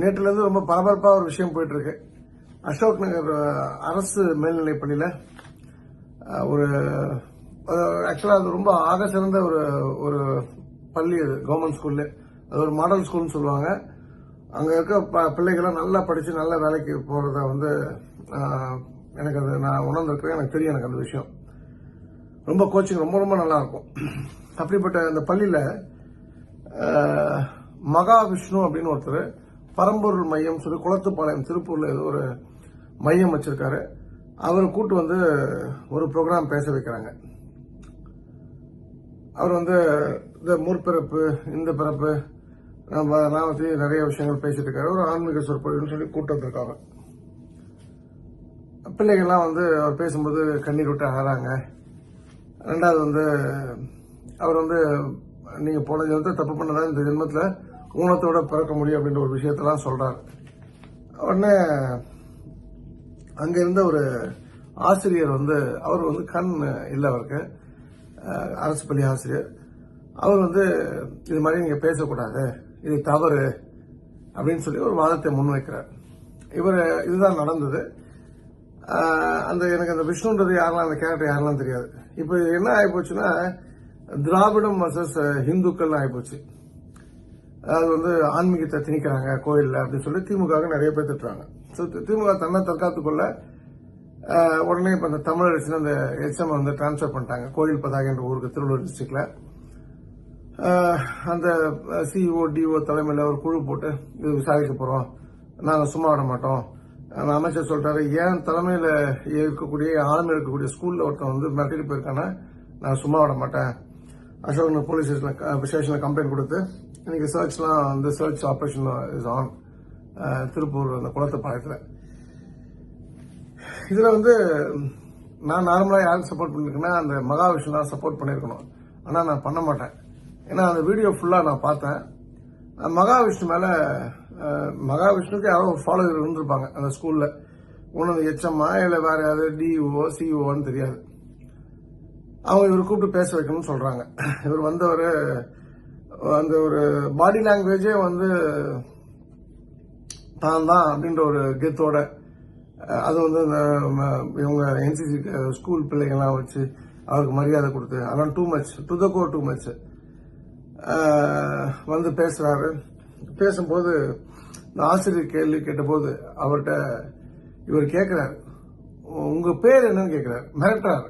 நேற்றுலேருந்து ரொம்ப பரபரப்பாக ஒரு விஷயம் போயிட்டு இருக்கு. அசோக் நகர் அரசு மேல்நிலைப் பள்ளியில் ஒரு ஆக்சுவலாக அது ரொம்ப ஆக சிறந்த ஒரு ஒரு பள்ளி. அது கவர்மெண்ட் ஸ்கூல்லு, அது ஒரு மாடல் ஸ்கூல்னு சொல்லுவாங்க. அங்கே இருக்க பிள்ளைகள்லாம் நல்லா படித்து நல்ல வேலைக்கு போகிறத வந்து எனக்கு அது நான் உணர்ந்திருக்கிறேன். எனக்கு தெரியும் எனக்கு அந்த விஷயம். ரொம்ப கோச்சிங் ரொம்ப ரொம்ப நல்லா இருக்கும். அப்படிப்பட்ட அந்த பள்ளியில் மகாவிஷ்ணு அப்படின்னு ஒருத்தர் பரம்பொருள் மையம் சொல்லி குளத்துப்பாளையம் திருப்பூர்ல ஏதோ ஒரு மையம் வச்சிருக்காரு. அவரை கூட்டு வந்து ஒரு ப்ரோக்ராம் பேச வைக்கிறாங்க. அவர் வந்து இந்த முற்பிறப்பு இந்த பிறப்பு நான் வந்து நிறைய விஷயங்கள் பேசிட்டு இருக்காரு. ஒரு ஆன்மீக சொற்பொழிவுன்னு சொல்லி கூட்டு வந்திருக்காங்க. பிள்ளைகள்லாம் வந்து அவர் பேசும்போது கண்ணீர் விட்டு அழறாங்க. ரெண்டாவது வந்து அவர் வந்து நீங்க போன ஜென்மத்தை தப்பு பண்ணதான் இந்த ஜென்மத்துல ஊனத்தோட பிறக்க முடியும் அப்படின்ற ஒரு விஷயத்தெல்லாம் சொல்றாரு. உடனே அங்க இருந்த ஒரு ஆசிரியர் வந்து அவர் வந்து கண் இல்லை அவருக்கு, அரசு பள்ளி ஆசிரியர். அவர் வந்து இது மாதிரி நீங்க பேசக்கூடாது, இது தவறு அப்படின்னு சொல்லி ஒரு வாதத்தை முன்வைக்கிறார். இவர் இதுதான் நடந்தது. அந்த எனக்கு அந்த விஷ்ணுன்றது யாரெல்லாம், அந்த கேரக்டர் யாரெல்லாம் தெரியாது. இப்போ என்ன ஆகிப்போச்சுன்னா திராவிடம் வர்சஸ் ஹிந்துக்கள் ஆகிப்போச்சு. அதாவது வந்து ஆன்மீகத்தை திணிக்கிறாங்க கோயிலில் அப்படின்னு சொல்லி திமுக நிறைய பேர் திட்டுறாங்க. ஸோ திமுக தன்னை தற்காத்துக்குள்ள உடனே இப்போ அந்த தமிழரசு அந்த எச்எம் வந்து டிரான்ஸ்பர் பண்ணிட்டாங்க கோயில் பதாகை என்ற ஊருக்கு, திருவள்ளூர் டிஸ்ட்ரிக்ட்ல. அந்த சிஇஓ டிஓ தலைமையில் ஒரு குழு போட்டு இது விசாரிக்க போறோம், நாங்கள் சும்மா விட மாட்டோம். அமைச்சர் சொல்றாரு, ஏன் தலைமையில் இருக்கக்கூடிய ஆளுமையில் இருக்கக்கூடிய ஸ்கூல்ல ஒருத்தன் வந்து மிரட்டிட்டு போயிருக்கானா, நான் சும்மா விட மாட்டேன். அசோக் போலீஸ் ஸ்டேஷன்ல கம்ப்ளைண்ட் கொடுத்து இன்னைக்கு சர்ச்லாம் வந்து church operation is on Tiruppur அந்த குளத்துப்பாளையத்தில். இதுல வந்து நான் நார்மலா யாருக்கு சப்போர்ட் பண்ணிருக்கேன்னா அந்த மகாவிஷ்ணு தான் சப்போர்ட் பண்ணிருக்கணும். ஆனா நான் பண்ண மாட்டேன். ஏன்னா அந்த வீடியோ ஃபுல்லா நான் பார்த்தேன். மகாவிஷ்ணு மேல மகாவிஷ்ணுக்கு யாரோ ஒரு ஃபாலோவர் இருந்திருப்பாங்க அந்த ஸ்கூல்ல. ஒன்று எச்எம்மா இல்லை வேற யாராவது டிஓ சிஓன்னு தெரியாது. அவங்க இவர் கூப்பிட்டு பேச வைக்கணும்னு சொல்றாங்க. இவர் வந்தவர் அந்த ஒரு பாடி லாங்குவேஜே வந்து தான் தான் அப்படின்ற ஒரு கெத்தோட, அது வந்து இவங்க என்சிசி ஸ்கூல் பிள்ளைங்கள்லாம் வச்சு அவருக்கு மரியாதை கொடுத்து அதெல்லாம் too much, to the core too much வந்து பேசுறாரு. பேசும்போது இந்த ஆசிரியர் கேள்வி கேட்டபோது அவர்கிட்ட இவர் கேட்கிறாரு, உங்க பேர் என்னன்னு கேட்கிறாரு, மிரட்டுறாரு.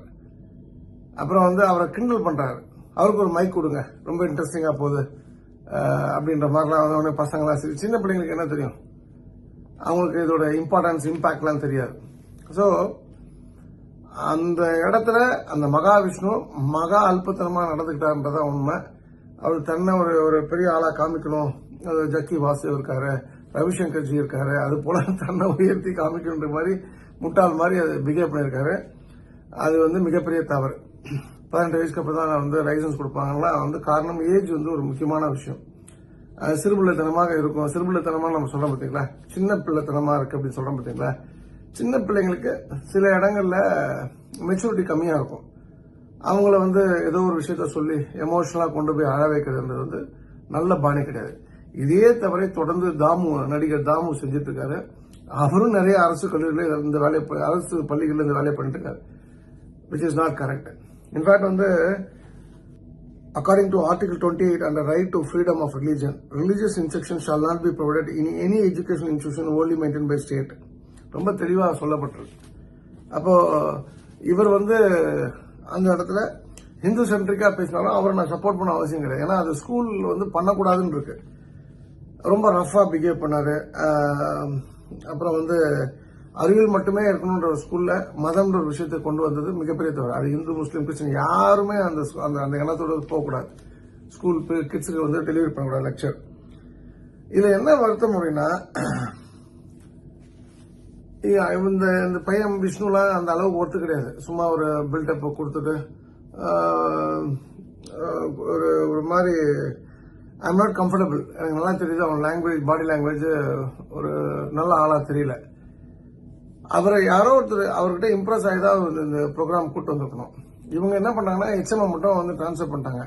அப்புறம் வந்து அவரை கிண்டல் பண்றாரு. அவருக்கு ஒரு மைக் கொடுங்க, ரொம்ப இன்ட்ரெஸ்டிங்கா போகுது அப்படின்ற மாதிரிலாம் வந்து பசங்களாம் சரி. சின்ன பிள்ளைங்களுக்கு என்ன தெரியும், அவங்களுக்கு இதோட இம்பார்ட்டன்ஸ் இம்பாக்ட்லாம் தெரியாது. ஸோ அந்த இடத்துல அந்த மகாவிஷ்ணு மகா அல்பத்தனமா நடந்துக்கிட்டாருன்றதான் உண்மை. அவர் தன்னை ஒரு பெரிய ஆளா காமிக்கணும், ஜக்கி வாசு இருக்காரு, ரவிசங்கர் ஜி இருக்காரு, அது போல தன்னை உயர்த்தி காமிக்கணுன்ற மாதிரி முட்டாள் மாதிரி அது பிஹேவ் பண்ணியிருக்காரு. அது வந்து மிகப்பெரிய தவறு. 18 வயசுக்கு அப்புறம் தான் வந்து லைசன்ஸ் கொடுப்பாங்களா, வந்து காரணம் ஏஜ் வந்து ஒரு முக்கியமான விஷயம். சிறுபிள்ளைத்தனமாக இருக்கும். சிறுபிள்ளைத்தனமா நம்ம சொல்றோம் பார்த்தீங்களா, சின்ன பிள்ளைத்தனமா இருக்கு அப்படின்னு சொல்றோம் பார்த்தீங்களா. சின்ன பிள்ளைங்களுக்கு சில இடங்கள்ல மெச்சூரிட்டி கம்மியா இருக்கும். அவங்கள வந்து ஏதோ ஒரு விஷயத்த சொல்லி எமோஷனலா கொண்டு போய் அழ வைக்கிறதுன்றது வந்து நல்ல பாணி கிடையாது. இதே தவிர தொடர்ந்து நடிகர் தாமு செஞ்சுட்டு இருக்காரு. அவரும் நிறைய அரசு கல்லூரியில் இந்த வேலையை, அரசு பள்ளிகளில் இந்த வேலையை பண்ணிட்டு இருக்காரு, which is not correct. In fact, according to Article 28 and the right to freedom of religion, religious instruction shall not be provided in any educational institution only maintained by state. ரொம்ப தெளிவா சொல்லப்பட்டிருக்கு. அப்போ இவர் வந்து அந்த இடத்துல ஹிந்து சென்ட்ரிக்கா பேசினாலும் அவரை நான் சப்போர்ட் பண்ண அவசியம் கிடையாது. ஏன்னா அது ஸ்கூல் வந்து பண்ணக்கூடாதுன்னு இருக்கு. ரொம்ப ரஃபா பிஹேவ் பண்ணாரு. அப்புறம் வந்து அறிவியல் மட்டுமே இருக்கணும்ன்ற ஒரு ஸ்கூல்ல மதம்ன்ற ஒரு விஷயத்தை கொண்டு வந்தது மிகப்பெரிய தவறு. அது இந்து முஸ்லீம் கிறிஸ்டின் யாருமே அந்த எண்ணத்தோட போகக்கூடாது. ஸ்கூல் கிட்ஸுக்கு வந்து டெலிவரி பண்ணக்கூடாது லெக்சர். இதுல என்ன வருத்தம் அப்படின்னா, இந்த பையன் விஷ்ணுலாம் அந்த அளவுக்கு ஒர்த்து கிடையாது. சும்மா ஒரு பில்டப் கொடுத்துட்டு ஒரு மாதிரி ஐ எம் நாட் கம்ஃபர்டபுள். எனக்கு நல்லா தெரியுது அவன் லாங்குவேஜ், பாடி லாங்குவேஜ் ஒரு நல்ல ஆளா தெரியல. அவரை யாரோ ஒருத்தர் அவர்கிட்ட இம்ப்ரெஸ் ஆகிதான் இந்த ப்ரோக்ராம் கூட்டு வந்துருக்கணும். இவங்க என்ன பண்ணாங்கன்னா எச்எம் மட்டும் வந்து டிரான்ஸ்ஃபர் பண்ணிட்டாங்க.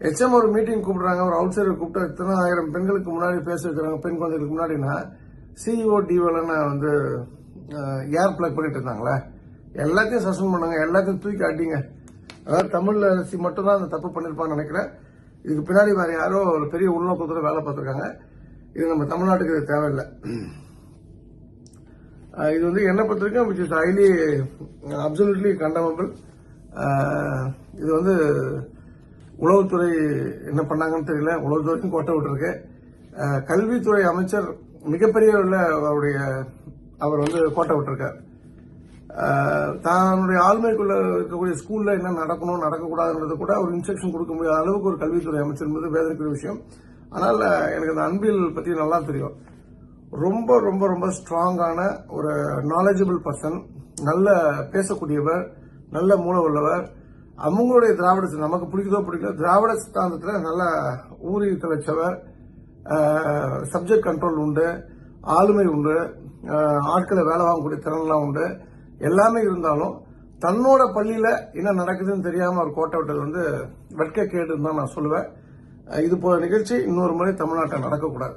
HM ஒரு மீட்டிங் கூப்பிடுறாங்க, ஒரு அவுட் சைடர் கூப்பிட்டு இத்தனை ஆயிரம் பெண்களுக்கு முன்னாடி பேச வைக்கிறாங்க, பெண் குழந்தைகளுக்கு முன்னாடினா CEO டிஓல வந்து ஏர் பிளக் பண்ணிட்டு இருந்தாங்களே, எல்லாத்தையும் சஸ்பெண்ட் பண்ணுங்க, எல்லாத்தையும் தூக்கி அடிங்க. அதாவது தமிழ் அரசி மட்டும் தான் அந்த தப்பு பண்ணிருப்பான்னு நினைக்கிறேன். இதுக்கு பின்னாடி வேற யாரோ ஒரு பெரிய உள்நோக்கத்தோட வேலை பார்த்திருக்காங்க. இது நம்ம தமிழ்நாட்டுக்கு இது தேவையில்லை. இது வந்து என்ன பொறுத்த வரைக்கும் விச் இஸ் ஹைலி அப்சல்யூட்லி கண்டமபிள். இது வந்து உளவுத்துறை என்ன பண்ணாங்கன்னு தெரியல, உளவுத்துறைக்கும் கோட்டை விட்டுருக்கு. கல்வித்துறை அமைச்சர் மிகப்பெரிய அவர் வந்து கோட்டை விட்டுருக்கார். தன்னுடைய ஆளுமைக்குள்ள இருக்கக்கூடிய ஸ்கூல்ல என்ன நடக்கணும் நடக்கக்கூடாதுன்றது கூட ஒரு இன்ஸ்ட்ரக்ஷன் கொடுக்க முடியாத அளவுக்கு ஒரு கல்வித்துறை அமைச்சர் என்பது வேதனைக்குரிய விஷயம். ஆனால் எனக்கு அந்த அன்பில் பத்தி நல்லா தெரியும். ரொம்ப ரொம்ப ரொம்ப ஸ்ட்ராங்கான ஒரு நாலேஜபிள் பர்சன், நல்ல பேசக்கூடியவர், நல்ல மூளை உள்ளவர். அவங்களுடைய திராவிட நமக்கு பிடிக்குதோ பிடிக்கல, திராவிட சித்தாந்தத்தில் நல்ல ஊறி தலைச்சவர், சப்ஜெக்ட் கண்ட்ரோல் உண்டு, ஆளுமை உண்டு, ஆட்களை வேலை வாங்கக்கூடிய திறன்லாம் உண்டு. எல்லாமே இருந்தாலும் தன்னோட பள்ளியில என்ன நடக்குதுன்னு தெரியாம அவர் கோட்டை விட்டது வந்து வெட்கக்கேடுன்னு தான் நான் சொல்லுவேன். இது போல நிகழ்ச்சி இன்னொரு முறை தமிழ்நாட்டில் நடக்கக்கூடாது.